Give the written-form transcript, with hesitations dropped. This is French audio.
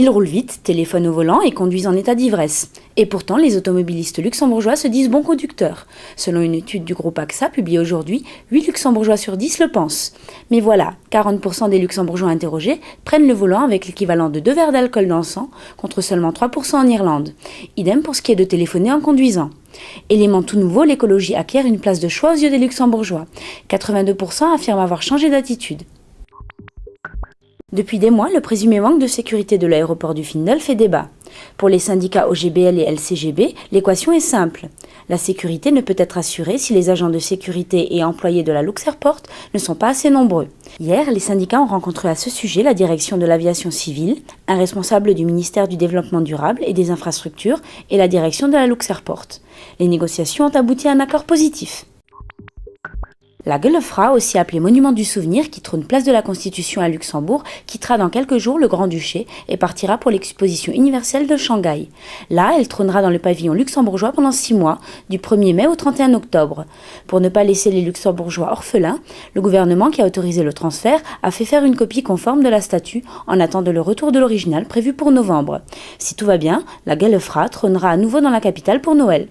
Ils roulent vite, téléphonent au volant et conduisent en état d'ivresse. Et pourtant, les automobilistes luxembourgeois se disent bons conducteurs. Selon une étude du groupe AXA publiée aujourd'hui, 8 luxembourgeois sur 10 le pensent. Mais voilà, 40% des luxembourgeois interrogés prennent le volant avec l'équivalent de 2 verres d'alcool dans le sang, contre seulement 3% en Irlande. Idem pour ce qui est de téléphoner en conduisant. Élément tout nouveau, l'écologie acquiert une place de choix aux yeux des luxembourgeois. 82% affirment avoir changé d'attitude. Depuis des mois, le présumé manque de sécurité de l'aéroport du Findel fait débat. Pour les syndicats OGBL et LCGB, l'équation est simple. La sécurité ne peut être assurée si les agents de sécurité et employés de la Luxairport ne sont pas assez nombreux. Hier, les syndicats ont rencontré à ce sujet la direction de l'aviation civile, un responsable du ministère du Développement durable et des infrastructures et la direction de la Luxairport. Les négociations ont abouti à un accord positif. La Gueulefra, aussi appelée Monument du Souvenir, qui trône place de la Constitution à Luxembourg, quittera dans quelques jours le Grand-Duché et partira pour l'exposition universelle de Shanghai. Là, elle trônera dans le pavillon luxembourgeois pendant 6 mois, du 1er mai au 31 octobre. Pour ne pas laisser les luxembourgeois orphelins, le gouvernement qui a autorisé le transfert a fait faire une copie conforme de la statue en attendant le retour de l'original prévu pour novembre. Si tout va bien, la Gueulefra trônera à nouveau dans la capitale pour Noël.